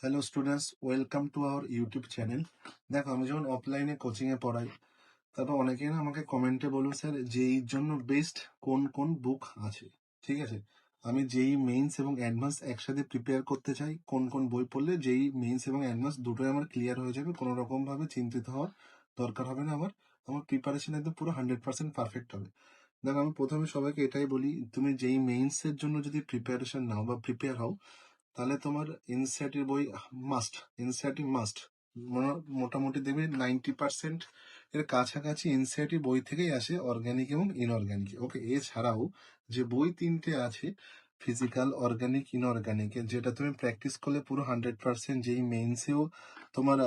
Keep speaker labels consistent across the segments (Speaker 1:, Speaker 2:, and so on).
Speaker 1: Hello students, welcome to our YouTube channel. দেখো, আমি যখন অফলাইনে কোচিংয়ে পড়াই, তারপর অনেকেই না আমাকে কমেন্টে বলুন, স্যার জেইর জন্য বেস্ট কোন কোন বুক আছে। ঠিক আছে, আমি জেই মেইনস এবং অ্যাডভান্স একসাথে প্রিপেয়ার করতে চাই। কোন কোন বই পড়লে জেই মেইনস এবং অ্যাডভান্স দুটোই আমার ক্লিয়ার হয়ে যাবে, কোনো রকম ভাবে চিন্তিত হওয়ার দরকার হবে না। আমার আমার প্রিপারেশন একদম পুরো 100% পারফেক্ট হবে। দেখো, আমি প্রথমে সবাইকে এটাই বলি, তুমি যেই মেইনস এর জন্য যদি প্রিপারেশন নাও বা প্রিপেয়ার হও, তাহলে তোমার এনসিইআরটির বই মাস্ট। NCERT must. মোটামুটি দেখবে 90% এর কাছাকাছি এনসিইআরটি বই থেকেই আসে, অর্গানিক এবং ইনঅর্গানিক। ওকে, এছাড়াও যে বই তিনটে আছে, ফিজিক্যাল, অর্গানিক, ইনঅর্গানিক, যেটা তুমি প্র্যাকটিস করলে পুরো 100% যেই মেইনসেও তোমার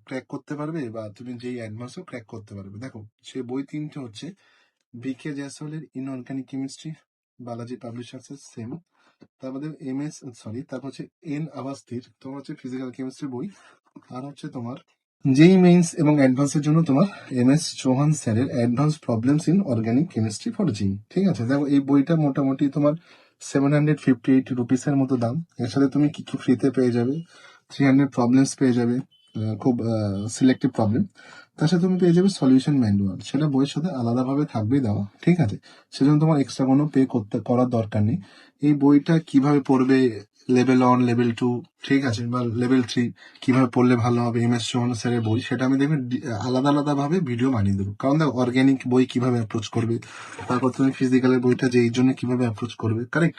Speaker 1: ক্র্যাক করতে পারবে, বা তুমি যেই অ্যাডভান্সও ক্র্যাক করতে পারবে। দেখো, সে বই তিনটে হচ্ছে বিকে জয়সওয়ালের ইনঅর্গানিক কেমিস্ট্রি, বালাজি পাবলিশার্সের সেম। তারপরে তারপর হচ্ছে এন আভাস্তির তোমার হচ্ছে ফিজিক্যাল কেমিস্ট্রি বই। আর হচ্ছে তোমার জেই মেইনস এবং অ্যাডভান্সের জন্য তোমার MS চৌহান স্যারের advance problems in organic chemistry for JEE. ঠিক আছে, দেখো এই বইটা মোটামুটি তোমার 758 রুপিসের মতো দাম। এর সাথে তুমি কি কি ফ্রিতে পেয়ে যাবে, 300 প্রবলেমস পেয়ে যাবে, খুব সিলেক্টিভ প্রবলেম। তার সাথে তুমি পেয়ে যাবে সলিউশন ম্যানুয়াল, সেটা বইয়ের সাথে আলাদাভাবে থাকবেই দেওয়া। ঠিক আছে, সেজন্য তোমার এক্সট্রা কোনো পে করার দরকার নেই। এই বইটা কিভাবে পড়বে, লেভেল 1, লেভেল 2, ঠিক আছে, বা লেভেল 3 কিভাবে পড়লে ভালো হবে, MS চৌহান স্যারের বই, সেটা আমি দেখবেন আলাদা আলাদা ভাবে ভিডিও বানিয়ে দেবো। কারণ দেখো, অর্গানিক বই কিভাবে অ্যাপ্রোচ করবে, তারপর তুমি ফিজিক্যালের বইটা যে এই জন্য কিভাবে অ্যাপ্রোচ করবে, কারেক্ট।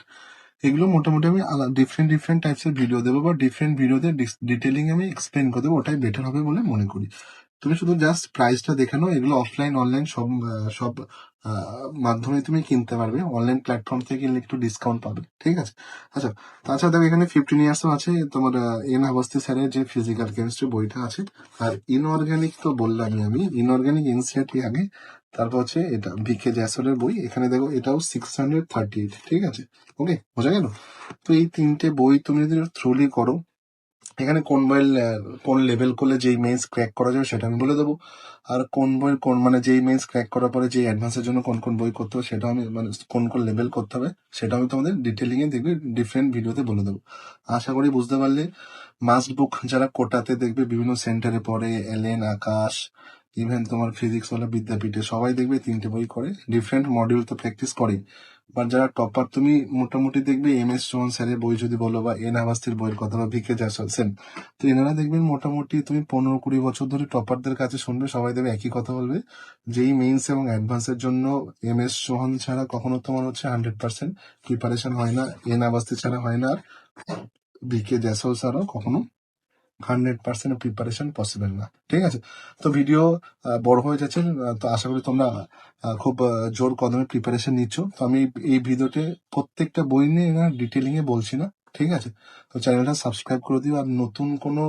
Speaker 1: এগুলো মোটামুটি আমি ডিফারেন্ট ডিফারেন্ট টাইপসের ভিডিও দেবো, বা ডিফারেন্ট ভিডিওতে ডিটেলিং আমি এক্সপ্লেন করে দেবো। ওটাই বেটার হবে বলে মনে করি। তুমি শুধু জাস্ট প্রাইসটা দেখে নাও। এগুলো অফলাইন অনলাইন সব মাধ্যমে তুমি কিনতে পারবে। অনলাইন প্ল্যাটফর্ম থেকে কিনলে একটু ডিসকাউন্ট পাবে। ঠিক আছে, আচ্ছা। তাছাড়া দেখো, এখানে 15 ইয়ার্সও আছে তোমার এন আভাস্তি স্যারের যে ফিজিক্যাল কেমিস্ট্রি বইটা আছে। আর ইনঅর্গানিক তো বললামই আমি, ইনঅর্গানিক এনসিইআরটি আগে। তারপর হচ্ছে এটা বিকে জ্যাসলের বই, এখানে দেখো এটাও 638। ঠিক আছে, ওকে, বোঝা গেল। তো এই তিনটে বই তুমি যদি থ্রুলি করো, এখানে কোন লেভেল করলে যেই মেইনস ক্র্যাক করা যাবে সেটা আমি বলে দেবো। আর কোন মানে যেই মেইনস ক্র্যাক করার পরে যেই অ্যাডভান্সের জন্য কোন কোন বই করতে হবে সেটাও আমি, মানে কোন কোন লেভেল করতে হবে সেটা আমি তোমাদের ডিটেলিং এ দেখবে ডিফারেন্ট ভিডিওতে বলে দেবো। আশা করি বুঝতে পারলে। মাস্ট বুক যারা কোটাতে দেখবে বিভিন্ন সেন্টারে পড়ে, এলএন, আকাশ, ইভেন তোমার ফিজিক্স ওয়ালা বিদ্যাপীঠে, সবাই দেখবে তিনটে বই করে, ডিফারেন্ট মডিউল তো প্র্যাকটিস করে। বাট যারা টপার, তুমি মোটামুটি দেখবে MS চৌহান স্যারের বই যদি বলো, বা এন আভাস্তির বইয়ের কথা, বা ভিকে জাসওয়াল, তো এনারা দেখবেন মোটামুটি তুমি 15-20 বছর ধরে টপারদের কাছে শুনবে, সবাই দেবে একই কথা বলবে, যেই মেইনস এবং অ্যাডভান্সের জন্য MS চৌহান ছাড়া কখনো তোমার হচ্ছে 100% প্রিপারেশন হয় না, এন আভাস্তি ছাড়া হয় না, আর ভিকে জাসওয়াল ছাড়াও কখনো 100% প্রিপারেশন পসিবল না। ঠিক আছে, তো ভিডিও বড় হয়ে যাচ্ছে, তো আশা করি তোমরা খুব জোর কদমে প্রিপারেশন নিচ্ছ। তো আমি এই ভিডিওতে প্রত্যেকটা বই নিয়ে ডিটেলিং এ বলছি না। ঠিক আছে, তো চ্যানেলটা সাবস্ক্রাইব করে দিও। আর নতুন কোনো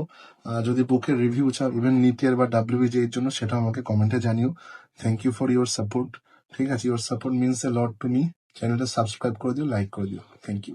Speaker 1: যদি বুকের রিভিউ চাও, ইভেন নিটিয়ার বা WBJ এর জন্য, সেটা আমাকে কমেন্টে জানিও। Thank you for your support. ঠিক আছে, your support means a lot to me. চ্যানেলটা সাবস্ক্রাইব করে দিও, লাইক করে দিও। Thank you.